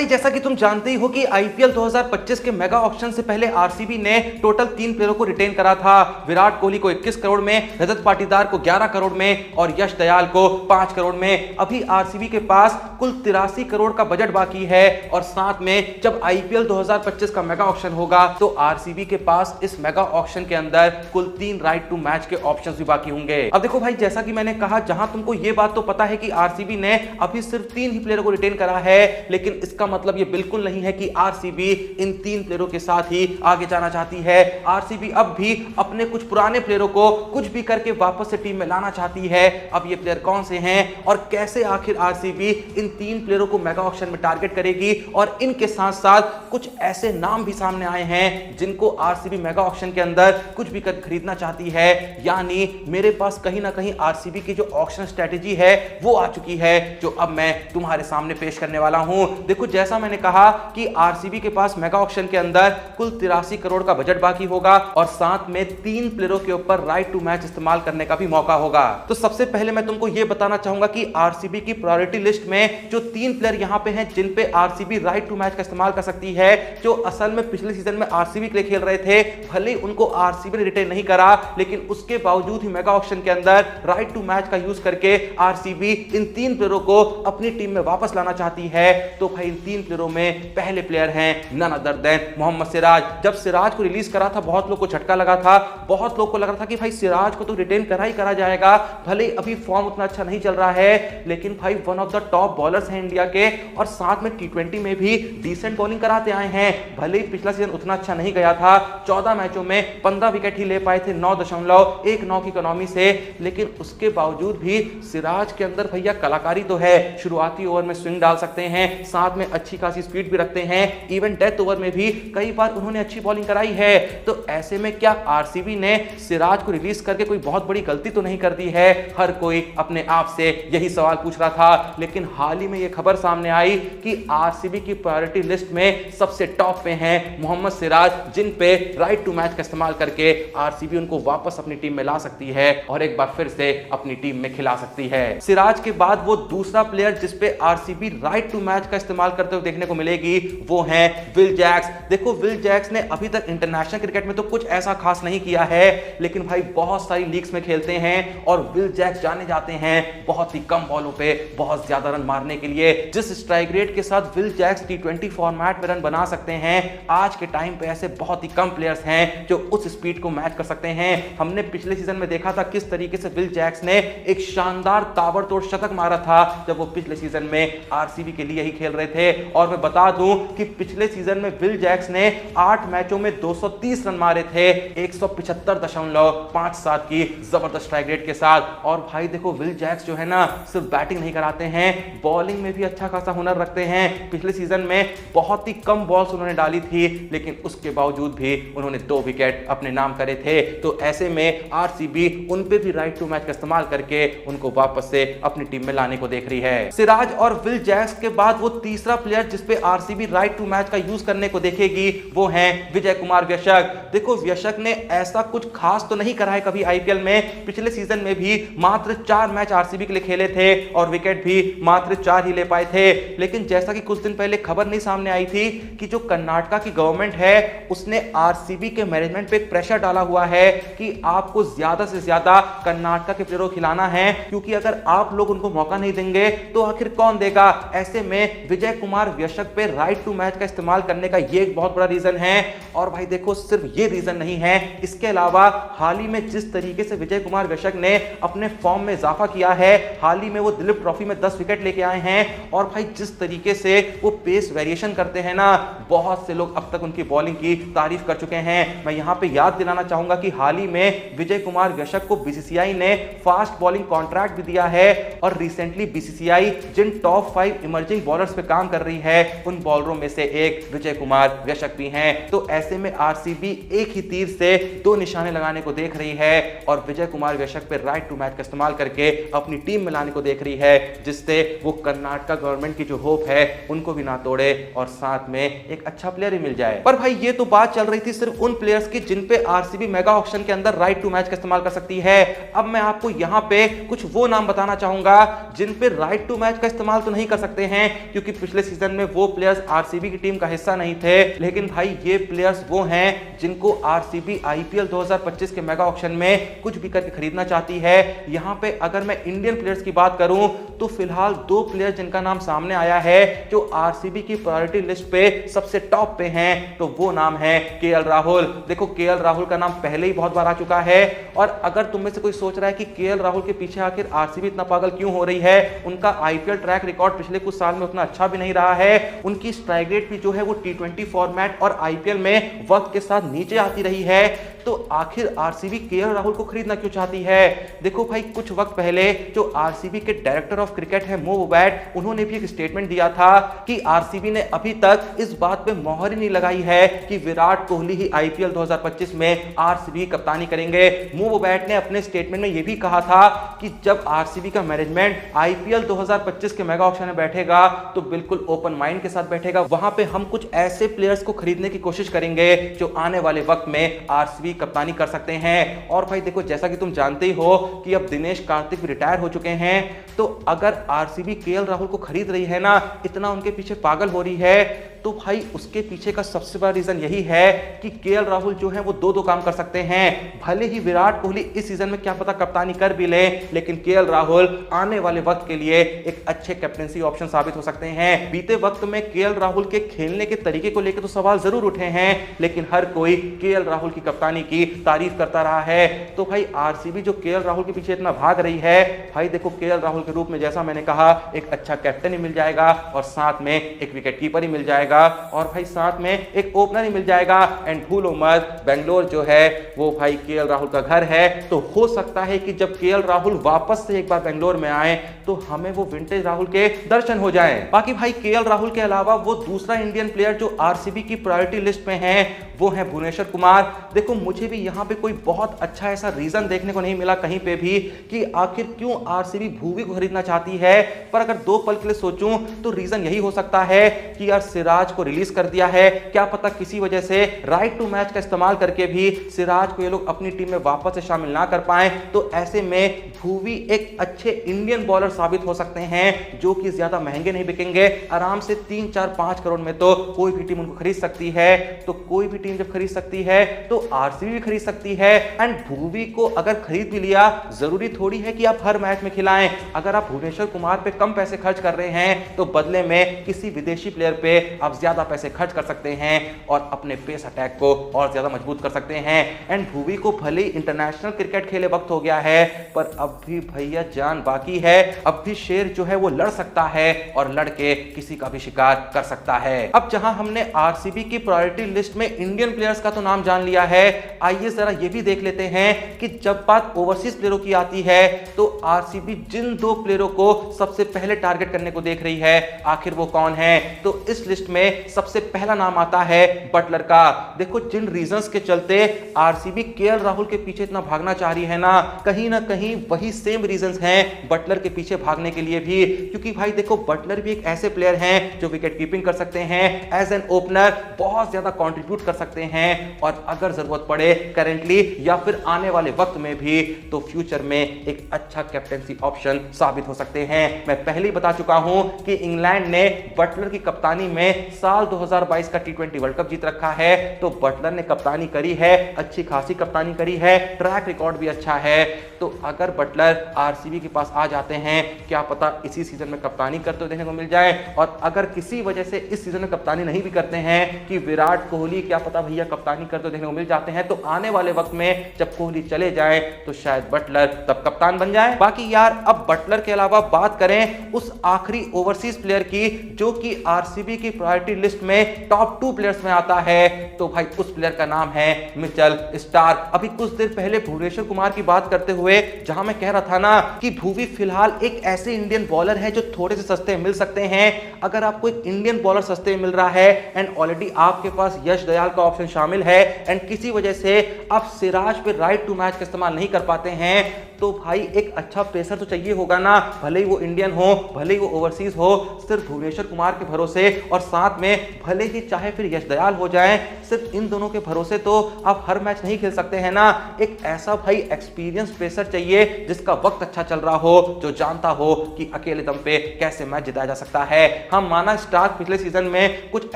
भाई जैसा कि तुम जानते ही हो कि आईपीएल 2025 के मेगा ऑक्शन से पहले आरसीबी ने टोटल 3 प्लेयरों को रिटेन करा था। विराट कोहली को 21 करोड़ में, रजत पाटीदार को 11 करोड़ में और यश दयाल को 5 करोड़ में। अभी आरसीबी के पास कुल 83 करोड़ का बजट बाकी है और साथ में जब आईपीएल 2025 का मेगा ऑक्शन होगा तो आरसीबी के पास इस मेगा ऑक्शन के अंदर कुल 3 राइट टू मैच के ऑप्शंस भी बाकी होंगे। अब देखो भाई, जैसा कि मैंने कहा, जहां तुमको यह बात तो पता है कि आरसीबी ने अभी सिर्फ 3 ही प्लेयरों को रिटेन करा है, लेकिन इसका मतलब यह बिल्कुल नहीं है कि आरसीबी इन 3 प्लेयरों के साथ ही आगे जाना चाहती है। आरसीबी अब भी अपने कुछ पुराने प्लेयरों को कुछ भी करके वापस से टीम में लाना चाहती है। अब ये प्लेयर कौन से हैं और कैसे आखिर आरसीबी इन 3 प्लेयरों को मेगा ऑक्शन में टारगेट करेगी, और इनके साथ साथ कुछ ऐसे नाम भी सामने आए हैं जिनको आरसीबी मेगा ऑक्शन के अंदर कुछ भी कर खरीदना चाहती है। यानी मेरे पास कहीं ना कहीं आरसीबी की जो ऑक्शन स्ट्रेटेजी है वो आ चुकी है, जो अब मैं तुम्हारे सामने पेश करने वाला हूं। देखो, जैसा मैंने कहा कि आरसीबी के पास मेगा ऑक्शन के अंदर कुल 83 करोड़ का बजट बाकी होगा और साथ में 3 प्लेयरों के ऊपर राइट टू मैच इस्तेमाल करने का भी मौका होगा। तो सबसे पहले मैं तुमको यह बताना चाहूंगा कि आरसीबी की प्रायोरिटी लिस्ट में जो 3 प्लेयर यहां पे हैं जिन पे आरसीबी राइट टू मैच का इस्तेमाल कर सकती है, जो असल में पिछले सीजन में आरसीबी के लिए खेल रहे थे, भले उनको आरसीबी ने रिटेन नहीं करा, लेकिन उसके बावजूद ही मेगा ऑक्शन के अंदर राइट टू मैच का यूज करके आरसीबी इन 3 प्लेयरों को अपनी टीम में वापस लाना चाहती है। तो भाई इन 3 प्लेयरों में पहले प्लेयर हैं none other than Mohammed Siraj. जब सिराज को रिलीज करा था बहुत लोग को झटका लगा था, बहुत लोग को लग रहा था कि भाई सिराज को तो रिटेन करा ही करा जाएगा, भले अभी फॉर्म उतना अच्छा नहीं चल रहा है, लेकिन भाई one of the top bowlers हैं इंडिया के और साथ में टी20 में भी डिसेंट बॉलिंग कराते आए हैं। भले ही पिछला सीजन उतना अच्छा नहीं गया था, 14 मैचों में 15 विकेट ही ले पाए थे 9.19 की इकोनॉमी से, लेकिन उसके बावजूद भी सिराज के अंदर भैया कलाकारी तो है। शुरुआती ओवर में स्विंग डाल सकते हैं, साथ में अच्छी खासी स्पीड भी रखते हैं, इवन डेथ ओवर में भी कई बार उन्होंने अच्छी बॉलिंग कराई है। तो ऐसे में क्या आरसीबी ने सिराज को रिलीज करके कोई बहुत बड़ी गलती तो नहीं कर दी है? हर कोई अपने आप से यही सवाल पूछ रहा था, लेकिन हाल ही में यह खबर सामने आई कि आरसीबी की प्रायोरिटी लिस्ट में सबसे टॉप पे हैं मोहम्मद सिराज, जिन पे राइट टू मैच का इस्तेमाल करके आरसीबी उनको वापस अपनी टीम में ला सकती है और एक बार फिर से अपनी टीम में खिला सकती है। सिराज के बाद वो दूसरा प्लेयर जिस पे आरसीबी राइट टू मैच का इस्तेमाल करते हुए देखने को मिलेगी वो है विल जैक्स। देखो, विल जैक्स ने अभी तक इंटरनेशनल क्रिकेट में तो कुछ ऐसा खास नहीं किया है, लेकिन भाई बहुत सारी लीग्स में खेलते हैं और विल जैक्स जाने जाते हैं बहुत ही कम बॉलों पे बहुत ज्यादा रन मारने के लिए। जिस स्ट्राइक रेट के साथ विल जैक्स टी20 फॉर्मेट में रन बना सकते हैं, आज के टाइम पे ऐसे बहुत ही कम प्लेयर्स हैं जो उस स्पीड को मैच कर सकते हैं। हमने पिछले सीजन में देखा था किस तरीके से विल जैक्स ने एक शानदार ताबड़तोड़ शतक मारा था जब वो पिछले सीजन में आरसीबी के लिए ही खेल रहे थे। और मैं बता दूं कि पिछले सीजन में विल जैक्स ने 8 मैचों में 230 रन मारे थे 175.57 की जबरदस्त स्ट्राइक रेट के साथ। और भाई देखो, विल जैक्स जो है ना, सिर्फ बैटिंग नहीं कराते हैं, बॉलिंग में भी अच्छा खासा हुनर रखते हैं। पिछले सीजन में बहुत ही कम बॉल्स उन्होंने डाली थी, लेकिन उसके बावजूद भी उन्होंने 2 विकेट अपने नाम करे थे। तो ऐसे में आरसीबी उन पे भी राइट टू मैच का इस्तेमाल करके उनको वापस से अपनी टीम में लाने को देख रही है। सिराज और विल जैक्स के बाद वो तीसरा प्लेयर जिस पे आरसीबी राइट टू मैच का यूज करने को देखेगी वो है विजय कुमार व्यशक। देखो, व्यशक ने ऐसा कुछ खास तो नहीं करा है कभी आईपीएल में। पिछले सीजन में भी मात्र 4 मैच आरसीबी के लिए खेले थे और विकेट भी मात्र 4 ही ले पाए थे। लेकिन जैसा कि कुछ दिन पहले खबर नहीं सामने आई थी कि जो कर्नाटका की गवर्नमेंट है उसने आरसीबी के मैनेजमेंट पे प्रेशर डाला हुआ है कि आपको ज्यादा से ज्यादा कर्नाटका के प्लेयरों को खिलाना है, क्योंकि अगर आप लोग उनको मौका नहीं देंगे तो आखिर कौन देगा। ऐसे में विजय कुमार व्यशक पे राइट टू मैच का इस्तेमाल करने का ये एक बहुत बड़ा रीजन है। और भाई देखो, सिर्फ ये रीजन नहीं है, इसके अलावा हाल ही में जिस तरीके से विजय कुमार व्यशक ने अपने फॉर्म में इजाफा किया है, हाल ही में वो दिलीप ट्रॉफी में 10 विकेट लेके आए हैं। और भाई जिस तरीके से वो पेस वेरिएशन करते हैं ना, बहुत से लोग अब तक उनकी बॉलिंग की तारीफ कर चुके हैं। मैं यहां पे याद दिलाना चाहूंगा कि हाल ही में विजय कुमार व्यशक को बीसीसीआई ने फास्ट बॉलिंग कॉन्ट्रैक्ट भी दिया है और रिसेंटली बीसीसीआई जिन टॉप 5 इमर्जिंग बॉलर्स पे काम कर रही है उन बॉलरों में से एक विजय कुमार व्यशक भी हैं। तो ऐसे में आरसीबी एक ही तीर से 2 निशाने लगाने को देख रही है और विजय कुमार व्यशक पे राइट टू मैच का इस्तेमाल करके अपनी टीम में लाने को देख रही है, जिससे वो कर्नाटका गवर्नमेंट की जो होप है उनको भी ना तोड़े और साथ में एक अच्छा प्लेयर ही मिल जाए। पर भाई ये तो बात चल रही थी सिर्फ उन प्लेयर्स की जिन पे आरसीबी मेगा ऑक्शन के अंदर राइट टू मैच का इस्तेमाल कर सकती है। अब मैं आपको यहां पे कुछ वो नाम बताना चाहूंगा जिन पे राइट टू मैच का इस्तेमाल तो नहीं कर सकते हैं, क्योंकि पिछले सीजन में वो प्लेयर्स आरसीबी की टीम का हिस्सा नहीं थे, लेकिन भाई ये प्लेयर्स वो हैं जिनको आरसीबी आईपीएल 2025 के मेगा ऑक्शन में कुछ भी करके खरीदना चाहती है। यहां पे अगर मैं इंडियन प्लेयर्स की बात करूं तो फिलहाल दो प्लेयर्स जिनका नाम सामने आया है जो आरसीबी की प्रायोरिटी लिस्ट पे सबसे टॉप पे हैं, तो वो नाम है केएल राहुल। देखो केएल राहुल का नाम पहले ही बहुत बार आ चुका है, और अगर तुम में से कोई सोच रहा है कि केएल राहुल के पीछे आखिर आरसीबी इतना पागल क्यों हो रही है, उनका आईपीएल ट्रैक रिकॉर्ड पिछले कुछ साल में उतना अच्छा भी नहीं रहा है, उनकी स्ट्राइक रेट भी जो है वो टी20 फॉर्मेट और आईपीएल में वक्त के साथ नीचे आती रही है, तो आखिर आरसीबी केएल राहुल को खरीदना क्यों चाहती है। देखो भाई कुछ वक्त पहले जो आरसीबी के डायरेक्टर ऑफ क्रिकेट है मो वोबैट, उन्होंने भी एक स्टेटमेंट दिया था कि आरसीबी ने अभी तक इस बात पे मोहर ही नहीं लगाई है कि विराट कोहली ही आईपीएल 2025 में आरसीबी कप्तानी करेंगे। मो वोबैट ने अपने स्टेटमेंट में यह भी कहा था कि जब आरसीबी का मैनेजमेंट आईपीएल 2025 के मेगा ऑक्शन में बैठेगा तो बिल्कुल ओपन माइंड के साथ बैठेगा, वहां पे हम कुछ ऐसे प्लेयर्स को खरीदने की कोशिश करेंगे जो आने वाले वक्त में आरसीबी कप्तानी कर सकते हैं। और भाई देखो जैसा कि तुम जानते ही हो कि अब दिनेश कार्तिक भी रिटायर हो चुके हैं, तो अगर आरसीबी केएल राहुल को खरीद रही है ना, इतना उनके पीछे पागल हो रही है, तो भाई उसके पीछे का सबसे बड़ा रीजन यही है कि केएल राहुल जो है वो दो काम कर सकते हैं। भले ही विराट कोहली इस सीजन में क्या पता कप्तानी कर भी ले, लेकिन केएल राहुल आने वाले वक्त के लिए एक अच्छे कैप्टेंसी ऑप्शन साबित हो सकते हैं। बीते वक्त में केएल राहुल के खेलने के तरीके को लेकर तो सवाल जरूर उठे हैं, लेकिन हर कोई केएल राहुल की कप्तानी की तारीफ करता रहा है। तो भाई आरसीबी जो केएल राहुल के पीछे इतना भाग रही है, भाई देखो केएल राहुल के रूप में जैसा मैंने कहा एक अच्छा कैप्टन ही मिल जाएगा, और साथ में एक विकेट कीपर ही मिल जाएगा, और भाई साथ में एक ओपनर ही मिल जाएगा। एंड भूलो मत बेंगलोर जो है वो भाई केएल राहुल का घर है, तो हो सकता है कि जब केएल राहुल वापस से एक बार बेंगलोर में आए तो हमें वो विंटेज राहुल के दर्शन हो जाएं। बाकी भाई केएल राहुल के अलावा वो दूसरा इंडियन प्लेयर जो आरसीबी की प्रायोरिटी लिस्ट में है वो है भुवनेश्वर कुमार। देखो मुझे भी यहाँ पे कोई बहुत अच्छा ऐसा रीजन देखने को नहीं मिला कहीं पे भी कि आखिर क्यों आरसीबी भुवी को खरीदना चाहती है, पर अगर दो पल के लिए सोचूं तो रीजन यही हो सकता है कि यार सिराज को रिलीज कर दिया है, क्या पता किसी वजह से राइट टू मैच का इस्तेमाल करके भी सिराज को ये लोग अपनी टीम में वापस से शामिल ना कर पाए, तो ऐसे में भुवी एक अच्छे इंडियन बॉलर साबित हो सकते हैं जो कि ज्यादा महंगे नहीं बिकेंगे। आराम से 3-4-5 करोड़ में तो कोई भी टीम उनको खरीद सकती है, तो कोई भी टीम जब खरीद सकती है तो आरसीबी भी खरीद सकती है। एंड भुवी को अगर खरीद भी लिया, जरूरी थोड़ी है कि आप हर मैच में खिलाएं। अगर आप भुवनेश्वर कुमार पे कम पैसे खर्च कर रहे हैं तो बदले में किसी विदेशी प्लेयर पे आप ज्यादा पैसे खर्च कर सकते हैं और अपने पेस अटैक को और ज्यादा मजबूत कर सकते हैं। एंड भुवी को भले इंटरनेशनल क्रिकेट खेले वक्त हो गया है, पर अब भी भैया जान बाकी है, अब भी शेर जो है वो लड़ सकता है और लड़के किसी का भी शिकार कर सकता है। अब जहां हमने आरसीबी की प्रायोरिटी लिस्ट में इंडियन प्लेयर्स का तो नाम जान लिया है, आइए जरा ये भी देख लेते हैं कि जब बात ओवरसीज प्लेयरों की आती है तो आरसीबी जिन दो प्लेयरों को सबसे पहले टारगेट करने को देख रही है, आखिर वो कौन है। तो इस लिस्ट में सबसे पहला नाम आता है बटलर का। देखो जिन रीजंस के चलते आरसीबी केएल राहुल के पीछे इतना भागना चाह रही है ना कहीं वही सेम रीजंस हैं बटलर के पीछे भागने के लिए भी, क्योंकि भाई देखो बटलर भी एक ऐसे प्लेयर हैं जो विकेट कीपिंग कर सकते हैं, एज एन ओपनर बहुत ज्यादा कंट्रीब्यूट कर सकते हैं, और अगर जरूरत पड़े करेंटली या फिर आने वाले वक्त में भी तो फ्यूचर में एक अच्छा कैप्टेंसी ऑप्शन साबित हो सकते हैं। मैं पहले ही बता चुका हूं कि इंग्लैंड ने बटलर की कप्तानी में साल 2022 का टी20 वर्ल्ड कप जीत रखा है, तो बटलर ने कप्तानी करी है, अच्छी खासी कप्तानी करी है, ट्रैक रिकॉर्ड भी अच्छा है। तो अगर बटलर आरसीबी के पास आ जाते हैं, क्या पता इसी सीजन में कप्तानी करते देखने को मिल जाए, और अगर किसी वजह से इस सीजन में कप्तानी नहीं भी करते हैं कि विराट कोहली क्या पता भैया कप्तानी करते देखने को मिल जाते हैं, तो आने वाले वक्त में जब कोहली चले जाए तो शायद बटलर तब कप्तान बन जाए। बाकी यार अब बटलर के अलावा बात करें उस आखिरी ओवरसीज प्लेयर की जो कि आरसीबी की प्रायोरिटी लिस्ट में टॉप 2 प्लेयर्स में आता है, तो भाई उस प्लेयर का नाम है मिचेल स्टार्क। अभी कुछ देर पहले भुवनेश्वर कुमार की बात करते हुए जहां मैं कह रहा था ना कि भुवी फिलहाल एक ऐसे इंडियन बॉलर है जो थोड़े से सस्ते मिल सकते हैं, अगर आपको एक इंडियन बॉलर सस्ते मिल रहा है एंड ऑलरेडी आपके पास यश दयाल का ऑप्शन शामिल है एंड किसी वजह से आप सिराज पे राइट टू मैच का इस्तेमाल नहीं कर पाते हैं, तो भाई एक अच्छा पेसर तो चाहिए होगा ना, भले ही वो इंडियन हो, भले ही वो ओवरसीज हो। सिर्फ भुवनेश्वर कुमार के भरोसे और साथ में भले ही चाहे फिर यश दयाल हो जाए, सिर्फ इन दोनों के भरोसे तो आप हर मैच नहीं खेल सकते हैं ना। एक ऐसा भाई एक्सपीरियंस पेसर चाहिए जिसका वक्त अच्छा चल रहा हो, जो जानता हो कि अकेले दम पे कैसे मैच जिताया जा सकता है। हम माना स्टार्क पिछले सीजन में कुछ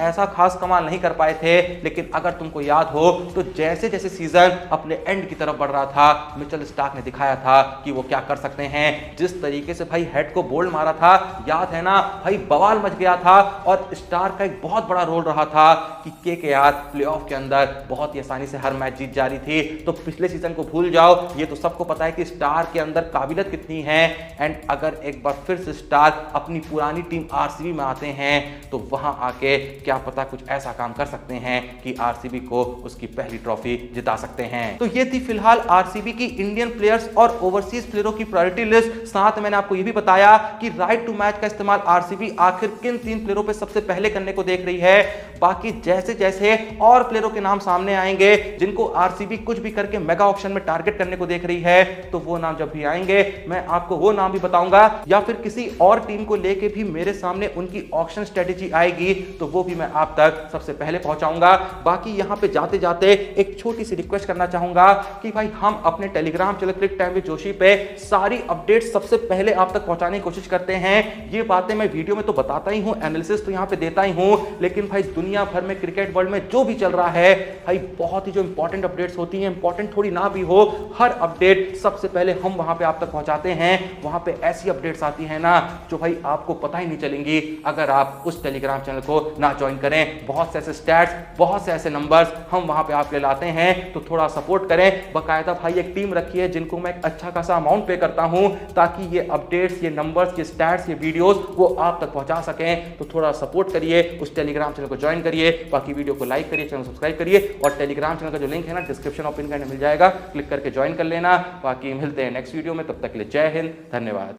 ऐसा खास कमाल नहीं कर पाए थे, लेकिन अगर तुमको याद हो तो जैसे जैसे सीजन अपने एंड की तरफ बढ़ रहा था, मिचेल स्टार्क ने दिखाया था कि वो क्या कर सकते हैं। जिस तरीके से भाई हेड को बोल्ड मारा था, याद है ना भाई, बवाल मच गया था। और स्टार्क का एक बहुत बड़ा रोल रहा था कि केकेआर प्लेऑफ के अंदर बहुत ही आसानी से हर मैच जीत जा रही थी। तो पिछले सीजन को भूल जाओ, ये तो सबको पता है कि स्टार के अंदर काबिलियत कितनी है। एंड अगर एक बार फिर से स्टार अपनी पुरानी टीम आरसीबी में आते हैं तो वहां आके क्या पता कुछ ऐसा काम कर सकते हैं कि आरसीबी को उसकी पहली ट्रॉफी जिता सकते हैं। तो ये थी फिलहाल आरसीबी की इंडियन प्लेयर्स और ओवरसीज प्लेयरों की प्रायोरिटी लिस्ट। साथ में मैंने आपको ये भी बताया कि राइट टू मैच का इस्तेमाल आरसीबी आखिर किन 3 प्लेयरों पे सबसे पहले करने को देख रही है। बाकी जैसे जैसे और प्लेयरों के नाम सामने आएंगे जिनको आरसीबी कुछ भी करके मेगा ऑक्शन में टारगेट करने को देख रही है, तो वो नाम जब भी आएंगे मैं आपको वो नाम भी बताऊंगा, या फिर किसी और टीम को लेके भी मेरे सामने उनकी ऑक्शन स्ट्रेटेजी आएगी तो वो भी मैं आप तक सबसे पहले पहुंचाऊंगा। बाकी यहां पे जाते जाते एक छोटी सी रिक्वेस्ट करना चाहूंगा कि भाई हम अपने Telegram channel crick time with Joshi पे सारी अपडेट सबसे पहले आप तक पहुंचाने की कोशिश करते हैं। ये बातें मैं वीडियो में तो बताता ही हूं, एनालिसिस तो यहां पे देता ही हूं, लेकिन भाई दुनिया भर में क्रिकेट वर्ल्ड में जो भी चल रहा है भाई, बहुत ही जो इंपॉर्टेंट अपडेट्स होती हैं, इंपॉर्टेंट थोड़ी ना भी हो, हर अपडेट सबसे पहले हम वहां पे आप तक पहुंचाते हैं। वहां पे ऐसी अपडेट्स आती है ना जो भाई आपको पता ही नहीं चलेंगी अगर आप उस टेलीग्राम चैनल को ना ज्वाइन करें। बहुत से ऐसे स्टैट्स, बहुत से ऐसे नंबर्स हम वहां पे आपके लाते हैं, तो थोड़ा सपोर्ट करें। बकायदा भाई एक टीम रखी है जिनको मैं एक अच्छा खासा अमाउंट पे करता हूं ताकि ये अपडेट्स, ये नंबर्स, ये स्टैट्स, ये वीडियोस वो आप तक पहुंचा सकें। तो थोड़ा सपोर्ट करिए, उस टेलीग्राम चैनल को ज्वाइन करिए, बाकी वीडियो को लाइक करिए, चैनल सब्सक्राइब करिए, और टेलीग्राम चैनल का जो लिंक है ना डिस्क्रिप्शन और पिन करने मिल जाएगा, क्लिक करके ज्वाइन कर लेना। बाकी मिलते हैं नेक्स्ट वीडियो में, तब तक के लिए जय हिंद, धन्यवाद।